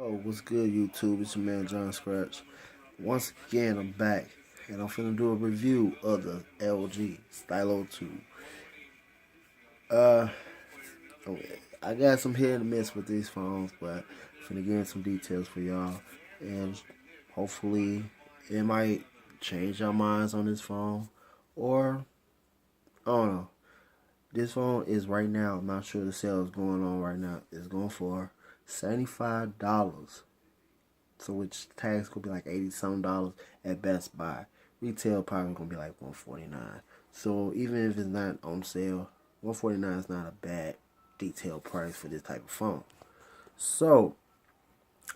Oh, what's good, YouTube? It's your man John Scratch. Once again, I'm back, and I'm finna do a review of the LG Stylo 2. Uh, I got some hit and miss with these phones, but I'm finna get in some details for y'all, and hopefully it might change your minds on this phone, or I don't know. This phone is right now. I'm not sure the sale is going on right now. It's going for $75. So which tax could be like 80 some dollars at Best Buy. Retail probably gonna be like 149. So even if it's not on sale, 149 is not a bad detail price for this type of phone. So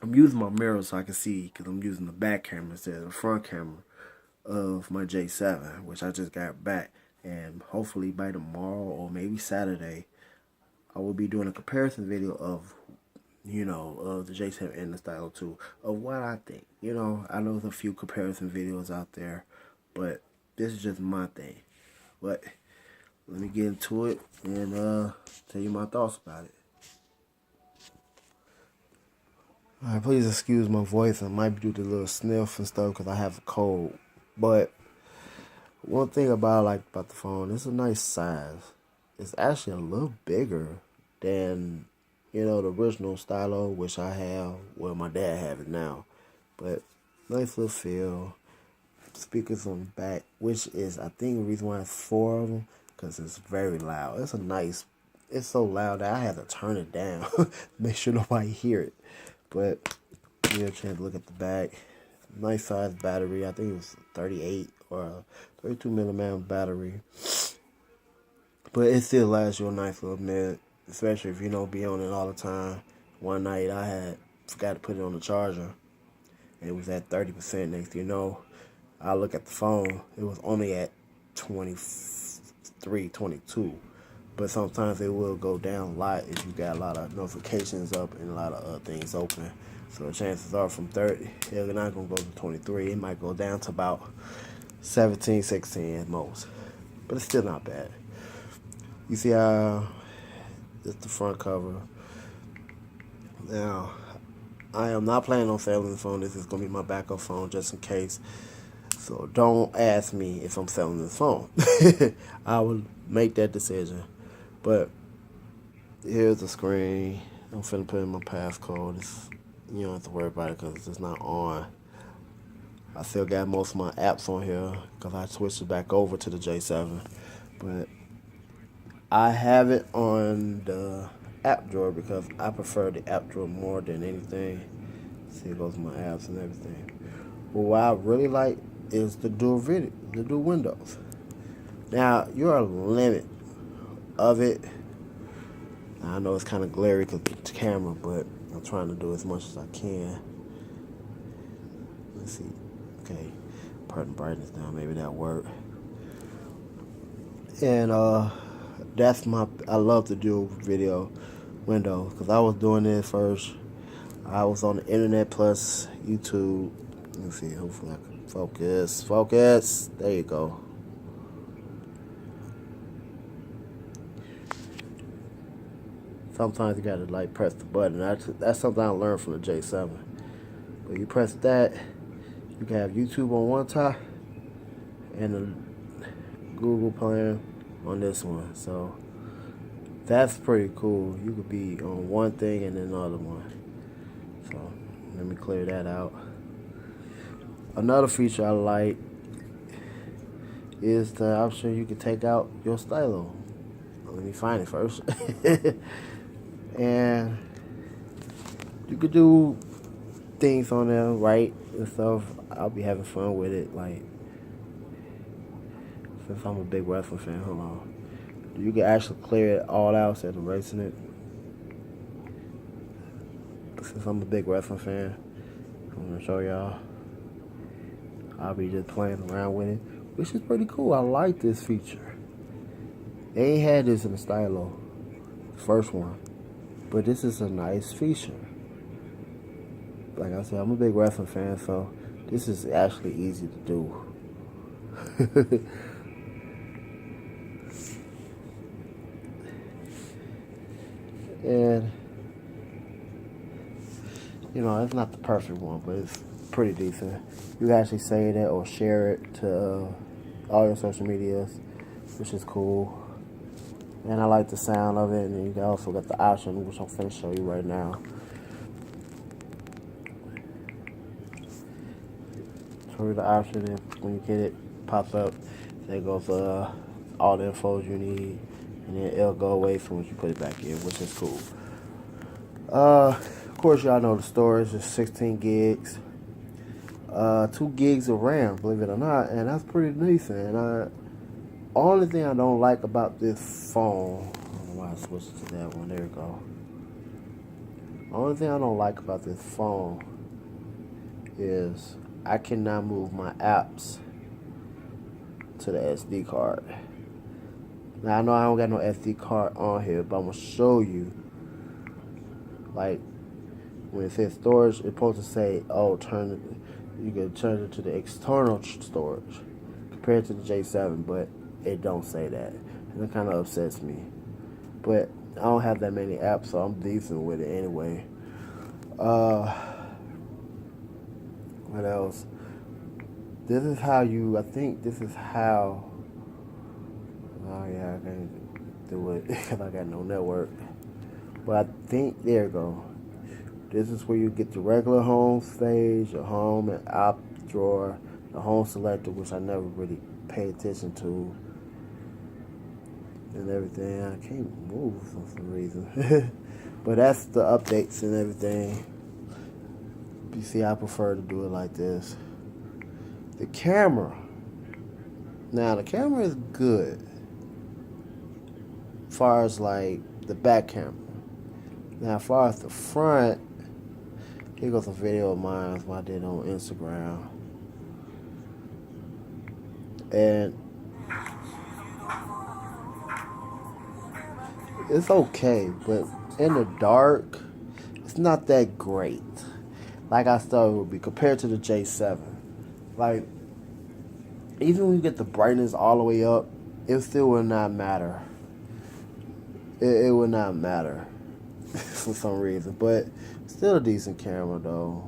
I'm using my mirror so I can see because I'm using the back camera instead of the front camera of my J7, which I just got back. And hopefully by tomorrow or maybe Saturday, I will be doing a comparison video of of the J7 and the Stylo 2, of what I think. I know there's a few comparison videos out there, but this is just my thing. But let me get into it and tell you my thoughts about it. Alright, please excuse my voice. I might do the little sniff and stuff because I have a cold. But one thing about the phone, it's a nice size. It's actually a little bigger than the original Stylo, which I have. Well, my dad have it now. But nice little feel. Speakers on the back, which is, I think, the reason why it's four of them, because it's very loud. It's so loud that I had to turn it down. Make sure nobody hear it. But, you get a chance to look at the back. Nice size battery. I think it was 38 or a 32 milliamp battery. But it still lasts you a nice little minute. Especially if you don't be on it all the time. One night I forgot to put it on the charger. And it was at 30%. Next thing you know, I look at the phone. It was only at 23, 22. But sometimes it will go down a lot if you got a lot of notifications up and a lot of things open. So the chances are from 30, it's not going to go to 23. It might go down to about 17, 16 at most. But it's still not bad. You see how it's the front cover. Now, I am not planning on selling the phone. This is going to be my backup phone just in case. So don't ask me if I'm selling this phone. I will make that decision. But here's the screen. I'm finna put in my passcode. You don't have to worry about it because it's not on. I still got most of my apps on here because I switched it back over to the J7. But I have it on the app drawer because I prefer the app drawer more than anything. See, it goes to my apps and everything. But what I really like is the dual windows. Now, you're a limit of it. I know it's kind of glary because it's the camera, but I'm trying to do as much as I can. Let's see. Okay, put the brightness down. Maybe that'll work. And I love to do video windows because I was doing it first. I was on the internet plus YouTube. Let's see, hopefully I can focus. There you go. Sometimes you gotta press the button. That's something I learned from the J7. But you press that, you can have YouTube on one top and the Google plan on this one. So that's pretty cool. You could be on one thing and then another one. So let me clear that out. Another feature I like is the option you can take out your stylo. Let me find it first. And you could do things on there, right, and stuff. I'll be having fun with it. Since I'm a big wrestling fan, hold on. You can actually clear it all out instead of erasing it. But since I'm a big wrestling fan, I'm gonna show y'all. I'll be just playing around with it, which is pretty cool. I like this feature. They ain't had this in the Stylo, first one, but this is a nice feature. Like I said, I'm a big wrestling fan, so this is actually easy to do. And You know, it's not the perfect one, but it's pretty decent. You can actually save it or share it to all your social medias, which is cool. And I like the sound of it, and you also got the option, which I'm finna show you right now. Show you the option, and when you get it, pops up. There goes all the info you need, and then it'll go away from once you put it back in, which is cool. Of course, y'all know the storage is 16 gigs, 2 gigs of RAM, believe it or not, and that's pretty decent. And only thing I don't like about this phone, I don't know why I switched to that one. There we go. Only thing I don't like about this phone is I cannot move my apps to the SD card. Now I know I don't got no SD card on here, but I'm gonna show you. Like when it says storage, it's supposed to say, "Oh, you can turn it to the external storage," compared to the J7, but it don't say that, and it kind of upsets me. But I don't have that many apps, so I'm decent with it anyway. What else? This is how I think this is how. Oh yeah, I can't do it because I got no network. But I think, there you go. This is where you get the regular home stage, your home and app drawer, the home selector, which I never really pay attention to, and everything. I can't move for some reason. But that's the updates and everything. You see, I prefer to do it like this. The camera. Now, the camera is good as far as like the back camera. Now, as far as the front, here goes a video of mine what I did on Instagram. And it's okay, but in the dark, it's not that great. Like I thought it would be compared to the J7. Like, even when you get the brightness all the way up, it still will not matter. It will not matter for some reason, but still a decent camera though.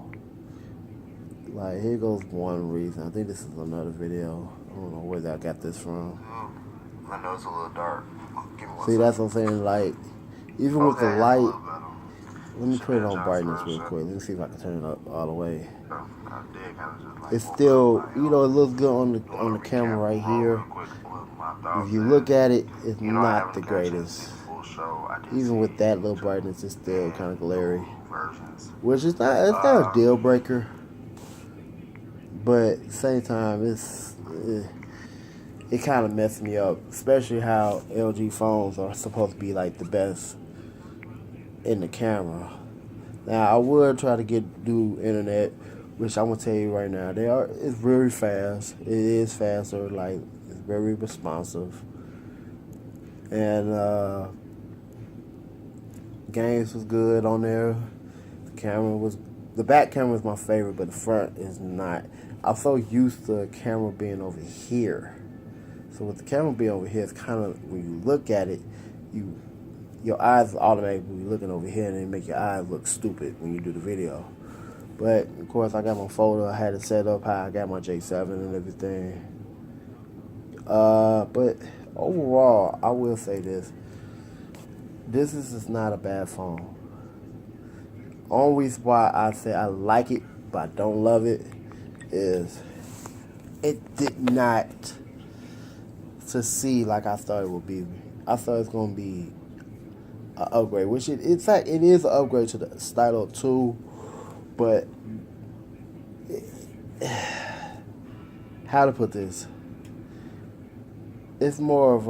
Like, here goes one reason. I think this is another video. I don't know where I got this from. I know it's a little dark. See, that's what I'm saying. Like, even with the light, let me put it on brightness real quick. Let me see if I can turn it up all the way. It's still, it looks good on the camera right here. If you look at it, it's not the greatest. Even with that little brightness, it's still kind of glary. Which is not, it's not a deal breaker. But at the same time, it kind of messed me up. Especially how LG phones are supposed to be like the best in the camera. Now, I would try to do internet, which I'm gonna tell you right now, it's very fast. It is faster, like it's very responsive. And games was good on there. The back camera was my favorite, but the front is not. I'm so used to the camera being over here. So with the camera being over here, it's kind of, when you look at it, your eyes automatically looking over here, and they make your eyes look stupid when you do the video. But of course, I got my folder. I had it set up how I got my J7 and everything. But overall, I will say this: this is not a bad phone. Only reason why I say I like it, but I don't love it, is it did not succeed like I thought it would be. I thought it was gonna be an upgrade, which in fact it is an upgrade to the Stylo 2, but how to put this? It's more of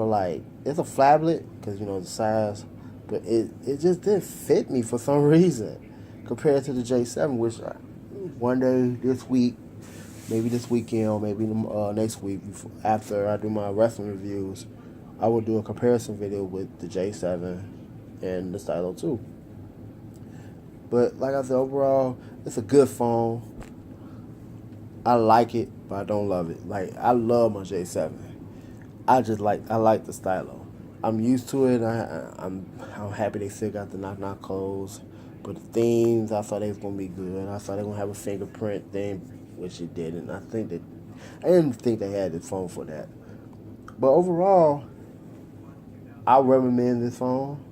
it's a phablet because the size, but it just didn't fit me for some reason compared to the J7, which one day this week, maybe this weekend, or maybe next week, after I do my wrestling reviews, I will do a comparison video with the J7 and the Stylo 2. But like I said, overall, it's a good phone. I like it, but I don't love it. Like, I love my J7. I like the Stylo. I'm used to it. I'm happy they still got the knock codes, But the themes, I thought they was gonna be good. I thought they were gonna have a fingerprint thing, which it didn't. I didn't think they had the phone for that. But overall, I recommend this phone.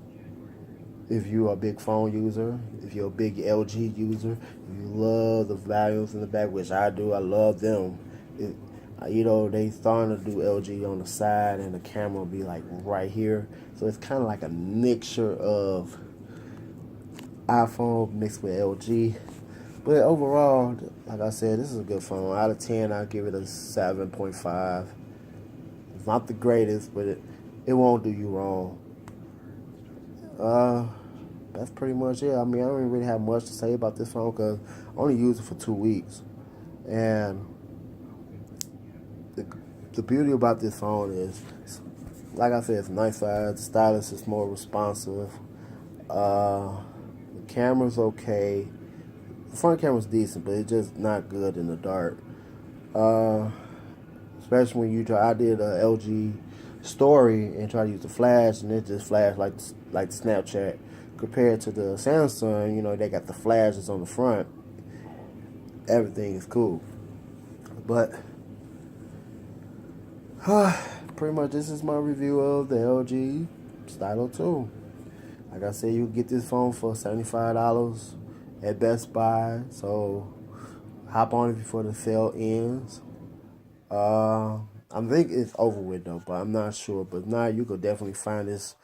If you're a big phone user, if you're a big LG user, if you love the values in the back, which I do, I love them. It, they starting to do LG on the side, and the camera will be like right here. So it's kind of like a mixture of iPhone mixed with LG. But overall, like I said, this is a good phone. Out of 10, I'll give it a 7.5. It's not the greatest, but it won't do you wrong. That's pretty much it. I mean, I don't really have much to say about this phone because I only used it for 2 weeks. And the beauty about this phone is, like I said, it's nice size. The stylus is more responsive. The camera's okay. The front camera's decent, but it's just not good in the dark. Especially when you try. I did a LG story and try to use the flash, and it just flashed like Snapchat. Compared to the Samsung, they got the flashes on the front. Everything is cool, but pretty much this is my review of the LG Stylo 2. Like I said, you get this phone for $75 at Best Buy. So hop on it before the sale ends. I think it's over with though, but I'm not sure. But now you could definitely find this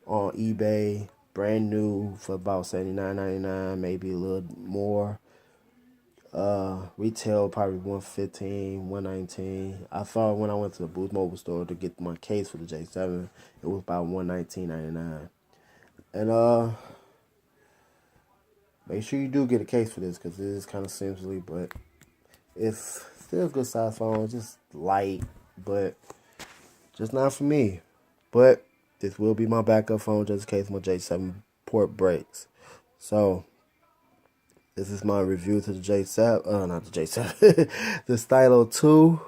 on eBay, brand new for about $79.99, maybe a little more. Retail probably $115, $119. I saw when I went to the Boost Mobile store to get my case for the J7, it was about $119.99. And make sure you do get a case for this because it is kind of simply, but it's still a good size phone. Just light, but just not for me. But this will be my backup phone just in case my J7 port breaks. So this is my review to the J7. Not the J7. The Stylo 2.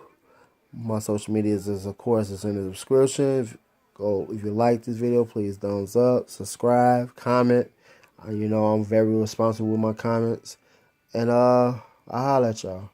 My social medias is, of course, is in the description. If you like this video, please thumbs up, subscribe, comment. I'm very responsible with my comments. And I'll holler at y'all.